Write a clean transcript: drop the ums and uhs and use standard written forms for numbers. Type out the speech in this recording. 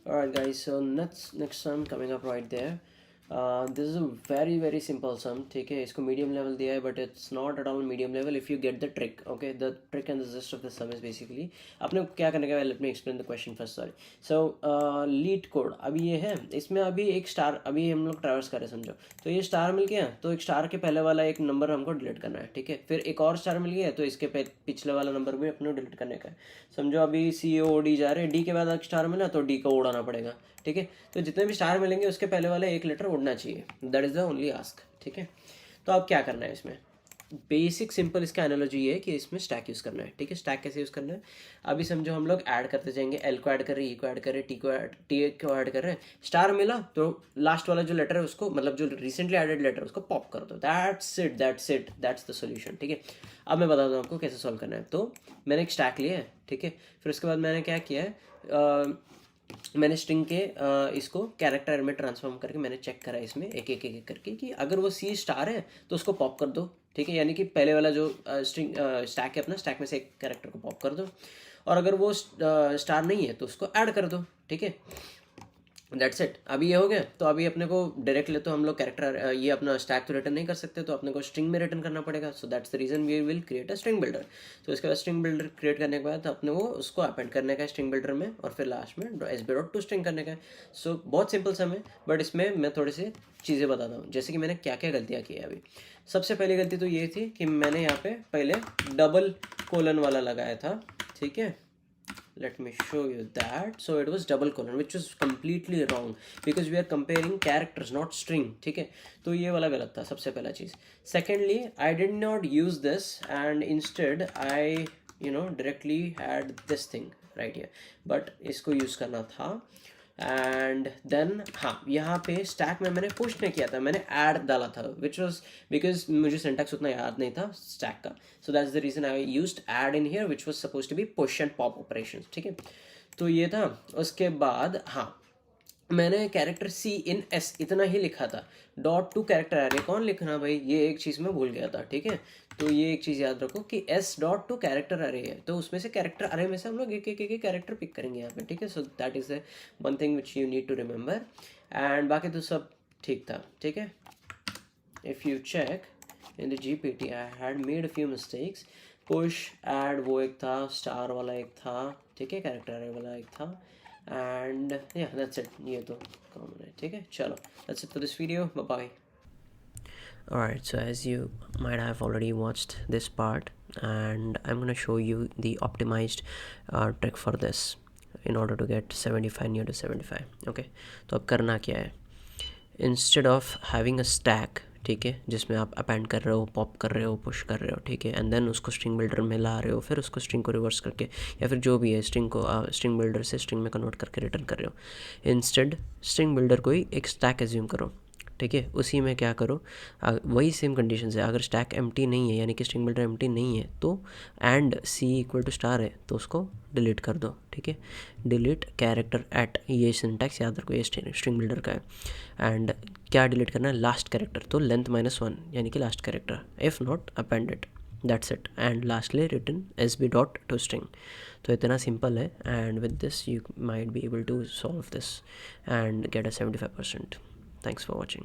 Alright guys, so next sum coming up right there. This is a very simple sum. ठीक है, इसको medium level दिया है, but it's not at all medium level if you get the trick. Okay, the trick and the gist of the sum is basically आपने क्या करने का है. Let me explain the question first. Sorry. So lead code अभी ये है, इसमें अभी एक स्टार अभी हम लोग ट्रैवर्स कर रहे हैं समझो. तो ये स्टार मिल गया, तो एक स्टार के पहले वाला एक नंबर हमको डिलीट करना है. ठीक है, फिर एक और स्टार मिल गया, तो इसके पिछले वाला नंबर भी अपने डिलीट करने का है. समझो अभी सी ओ डी जा रहे हैं, डी के बाद एक स्टार मिला तो डी को उड़ाना पड़ेगा. ठीक है, तो जितने भी स्टार मिलेंगे उसके पहले वाले एक लेटर उड़ना चाहिए. That is the only ask. ठीक है, तो अब क्या करना है इसमें. बेसिक सिंपल इसका एनालॉजी ये है कि इसमें स्टैक यूज़ करना है. ठीक है, स्टैक कैसे यूज़ करना है. अभी समझो हम लोग ऐड करते जाएंगे, एल को ऐड कर रहे, ई को ऐड कर रहे, टी को ऐड कर रहे हैं. स्टार मिला तो लास्ट वाला जो लेटर है उसको, मतलब जो रिसेंटली एडेड लेटर उसको पॉप कर दो. That's the solution. ठीक है, अब मैं बताता हूँ आपको कैसे सॉल्व करना है. तो मैंने एक स्टैक लिया है. ठीक है, फिर उसके बाद मैंने क्या किया है, मैंने स्ट्रिंग के इसको कैरेक्टर में ट्रांसफॉर्म करके मैंने चेक करा इसमें एक करके कि अगर वो सी स्टार है तो उसको पॉप कर दो. ठीक है, यानी कि पहले वाला जो स्ट्रिंग स्टैक है अपना, स्टैक में से एक कैरेक्टर को पॉप कर दो. और अगर वो स्टार नहीं है तो उसको ऐड कर दो. ठीक है, दैट्स इट. अभी ये हो गया, तो अभी अपने को डायरेक्ट ले तो हम लोग कैरेक्टर ये अपना स्टैक तो रिटर्न नहीं कर सकते, तो अपने को स्ट्रिंग में रिटर्न करना पड़ेगा. So that's the reason we will create a string builder. तो इसके बाद स्ट्रिंग बिल्डर क्रिएट करने के बाद अपने वो उसको अपेंड करने का है स्ट्रिंग बिल्डर में, और फिर लास्ट में S B dot to string करने का है. सो बहुत सिंपल सम है, बट इसमें मैं थोड़ी सी चीज़ें बताता हूँ, जैसे कि मैंने क्या क्या गलतियाँ की है अभी. सबसे पहली गलती तो ये थी कि मैंने यहाँ पे पहले डबल कोलन वाला लगाया था. ठीक है, let me show you that. So it was double colon, which was completely wrong because we are comparing characters not string. ठीक है, तो ये वाला गलत था सबसे पहला चीज़. Secondly, I did not use this and instead I directly had this thing right here, but इसको यूज़ करना था. एंड देन हाँ, यहाँ पे स्टैक में मैंने पुश नहीं किया था, मैंने ऐड डाला था, विच वॉज बिकॉज मुझे सिंटैक्स उतना याद नहीं था स्टैक का. So that's the reason I used add in here, which was suppose to be push and pop operation. ठीक है, तो ये था. उसके बाद हाँ, मैंने कैरेक्टर सी इन एस इतना ही लिखा था. डॉट टू कैरेक्टर अरे कौन लिखना भाई, ये एक चीज़ मैं भूल गया था. ठीक है, तो ये एक चीज़ याद रखो कि एस डॉट टू कैरेक्टर अरे है, तो उसमें से कैरेक्टर अरे में से हम लोग एक कैरेक्टर पिक करेंगे यहाँ पे. ठीक है, so that is the one thing which you need to remember. And बाकी तो सब ठीक था. ठीक है, if you check in the G P T I had made a few mistakes. Push add वो एक था, स्टार वाला एक था. ठीक है, कैरेक्टर अरे वाला एक था. एंड या दैट्स इट. ये तो कॉमन है. ठीक है, चलो that's it for this video. Bye bye. Alright, so as you might have already watched this part, and I'm going to show you the optimized trick for this in order to get 75 near to 75. Okay, तो अब करना क्या है. Instead of having a stack, ठीक है, जिसमें आप append कर रहे हो, पॉप कर रहे हो, पुश कर रहे हो, ठीक है, एंड देन उसको स्ट्रिंग बिल्डर में ला रहे हो, फिर उसको स्ट्रिंग को रिवर्स करके या फिर जो भी है स्ट्रिंग को स्ट्रिंग बिल्डर से स्ट्रिंग में कन्वर्ट करके रिटर्न कर रहे हो. इंस्टेड स्ट्रिंग बिल्डर को ही एक स्टैक एज्यूम करो. ठीक है, उसी में क्या करो, वही सेम कंडीशन है. अगर स्टैक एम्प्टी नहीं है, यानी कि स्ट्रिंग बिल्डर एम्प्टी नहीं है, तो and C equal to star है तो उसको डिलीट कर दो. ठीक है, डिलीट कैरेक्टर एट, ये सिंटैक्स याद रखो, ये स्ट्रिंग बिल्डर का है. एंड क्या डिलीट करना है, लास्ट कैरेक्टर, तो लेंथ -1 यानी कि last character. If not appended, that's it. And lastly return S B dot to string. तो इतना सिंपल है, and with this you might be able to solve this and get a 75%. Thanks for watching.